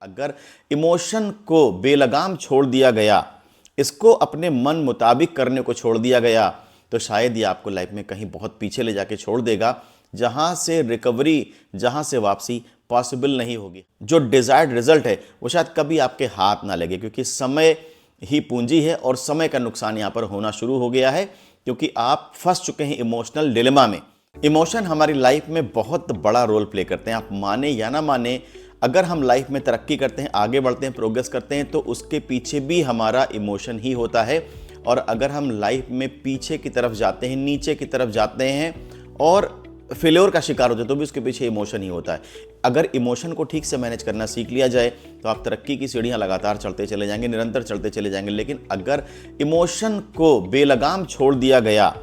अगर इमोशन को बेलगाम छोड़ दिया गया, इसको अपने मन मुताबिक करने को छोड़ दिया गया, तो शायद ये आपको लाइफ में कहीं बहुत पीछे ले जाके छोड़ देगा, जहां से रिकवरी, जहां से वापसी पॉसिबल नहीं होगी। जो डिजायर्ड रिजल्ट है वो शायद कभी आपके हाथ ना लगे, क्योंकि समय ही पूंजी है और समय का नुकसान यहां पर होना शुरू हो गया है, क्योंकि आप फंस चुके हैं इमोशनल डिलेमा में। इमोशन हमारी लाइफ में बहुत बड़ा रोल प्ले करते हैं, आप माने या ना माने। अगर हम लाइफ में तरक्की करते हैं, आगे बढ़ते हैं, प्रोग्रेस करते हैं, तो उसके पीछे भी हमारा इमोशन ही होता है। और अगर हम लाइफ में पीछे की तरफ जाते हैं, नीचे की तरफ जाते हैं और फेल्योर का शिकार होते हैं, तो भी उसके पीछे इमोशन ही होता है। अगर इमोशन को ठीक से मैनेज करना सीख लिया जाए तो आप तरक्की की सीढ़ियां लगातार चढ़ते चले जाएंगे, निरंतर चढ़ते चले जाएंगे। लेकिन अगर इमोशन को बेलगाम छोड़ दिया गया,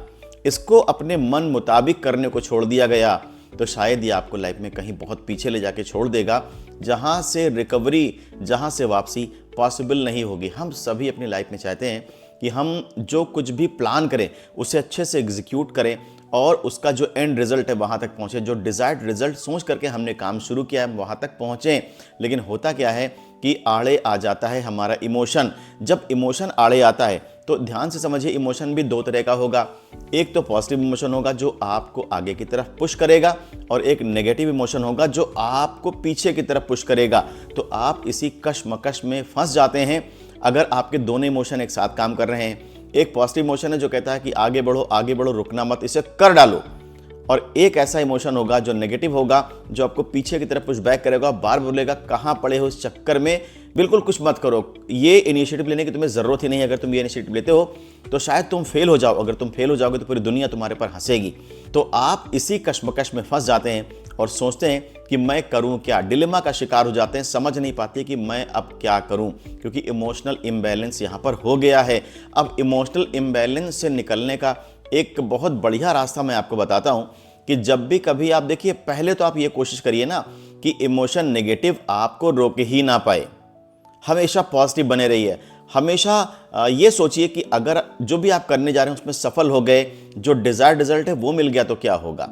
इसको अपने मन मुताबिक करने को छोड़ दिया गया, तो शायद ये आपको लाइफ में कहीं बहुत पीछे ले जाके छोड़ देगा, जहां से रिकवरी, जहां से वापसी पॉसिबल नहीं होगी। हम सभी अपनी लाइफ में चाहते हैं कि हम जो कुछ भी प्लान करें उसे अच्छे से एग्जीक्यूट करें और उसका जो एंड रिजल्ट है वहां तक पहुंचे। जो डिजायर्ड रिजल्ट सोच करके हमने काम शुरू किया है वहां तक पहुंचे। लेकिन होता क्या है कि आड़े आ जाता है हमारा इमोशन। जब इमोशन आड़े आता है तो ध्यान से समझिए, इमोशन भी दो तरह का होगा। एक तो पॉजिटिव इमोशन होगा जो आपको आगे की तरफ पुश करेगा, और एक नेगेटिव इमोशन होगा जो आपको पीछे की तरफ पुश करेगा। तो आप इसी कश्मकश में फंस जाते हैं अगर आपके दोनों इमोशन एक साथ काम कर रहे हैं। एक पॉजिटिव इमोशन है जो कहता है कि आगे बढ़ो, रुकना मत, इसे कर डालो। और एक ऐसा इमोशन होगा जो नेगेटिव होगा, जो आपको पीछे की तरफ पुश बैक करेगा, बार बोलेगा कहाँ पड़े हो इस चक्कर में, बिल्कुल कुछ मत करो, ये इनिशिएटिव लेने की तुम्हें ज़रूरत ही नहीं है। अगर तुम ये इनिशिएटिव लेते हो तो शायद तुम फेल हो जाओ, अगर तुम फेल हो जाओगे तो पूरी दुनिया तुम्हारे पर हंसेगी। तो आप इसी कश्मकश में फंस जाते हैं और सोचते हैं कि मैं करूं क्या, डिलेमा का शिकार हो जाते हैं, समझ नहीं पाते कि मैं अब क्या करूं, क्योंकि इमोशनल इम्बैलेंस यहां पर हो गया है। अब इमोशनल इम्बैलेंस से निकलने का एक बहुत बढ़िया रास्ता मैं आपको बताता हूं कि जब भी कभी आप देखिए, पहले तो आप ये कोशिश करिए ना कि इमोशन नेगेटिव आपको रोक ही ना पाए, हमेशा पॉजिटिव बने रहिए। हमेशा ये सोचिए कि अगर जो भी आप करने जा रहे हैं उसमें सफल हो गए, जो डिजायर्ड रिजल्ट है वो मिल गया तो क्या होगा।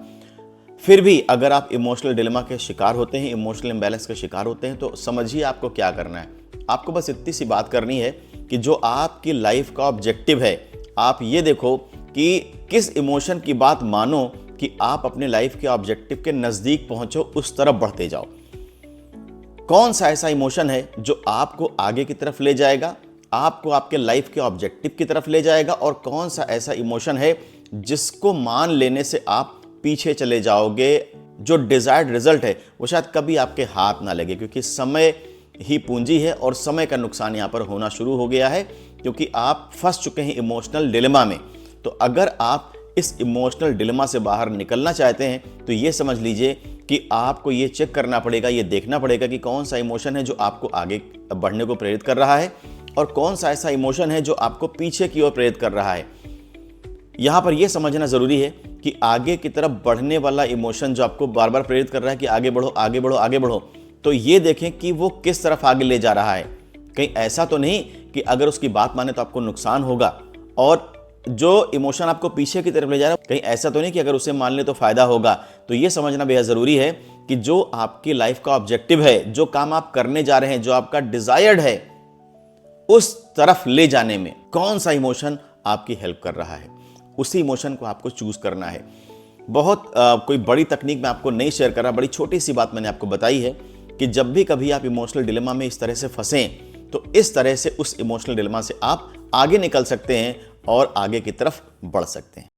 फिर भी अगर आप इमोशनल डिलेमा के शिकार होते हैं, इमोशनल इंबैलेंस के शिकार होते हैं, तो समझिए आपको क्या करना है। आपको बस इतनी सी बात करनी है कि जो आपकी लाइफ का ऑब्जेक्टिव है, आप ये देखो कि किस इमोशन की बात मानो कि आप अपने लाइफ के ऑब्जेक्टिव के नजदीक पहुंचो, उस तरफ बढ़ते जाओ। कौन सा ऐसा इमोशन है जो आपको आगे की तरफ ले जाएगा, आपको आपके लाइफ के ऑब्जेक्टिव की तरफ ले जाएगा, और कौन सा ऐसा इमोशन है जिसको मान लेने से आप पीछे चले जाओगे। जो डिजायर्ड रिजल्ट है वो शायद कभी आपके हाथ ना लगे, क्योंकि समय ही पूंजी है और समय का नुकसान यहां पर होना शुरू हो गया है, क्योंकि आप फंस चुके हैं इमोशनल डिलेमा में। तो अगर आप इस इमोशनल डिलेमा से बाहर निकलना चाहते हैं तो ये समझ लीजिए कि आपको ये चेक करना पड़ेगा, ये देखना पड़ेगा कि कौन सा इमोशन है जो आपको आगे बढ़ने को प्रेरित कर रहा है, और कौन सा ऐसा इमोशन है जो आपको पीछे की ओर प्रेरित कर रहा है। यहां पर यह समझना जरूरी है कि आगे की तरफ बढ़ने वाला इमोशन जो आपको बार बार प्रेरित कर रहा है कि आगे बढ़ो, आगे बढ़ो, आगे बढ़ो, तो ये देखें कि वो किस तरफ आगे ले जा रहा है। कहीं ऐसा तो नहीं कि अगर उसकी बात माने तो आपको नुकसान होगा, और जो इमोशन आपको पीछे की तरफ ले जा रहा है, कहीं ऐसा तो नहीं कि अगर उसे मान ले तो फायदा होगा। तो ये समझना बेहद जरूरी है कि जो आपकी लाइफ का ऑब्जेक्टिव है, जो काम आप करने जा रहे हैं, जो आपका डिजायर्ड है, उस तरफ ले जाने में कौन सा इमोशन आपकी हेल्प कर रहा है, उसी इमोशन को आपको चूज करना है। बहुत कोई बड़ी तकनीक मैं आपको नहीं शेयर कर रहा, बड़ी छोटी सी बात मैंने आपको बताई है कि जब भी कभी आप इमोशनल डिलेमा में इस तरह से फंसें, तो इस तरह से उस इमोशनल डिलेमा से आप आगे निकल सकते हैं और आगे की तरफ बढ़ सकते हैं।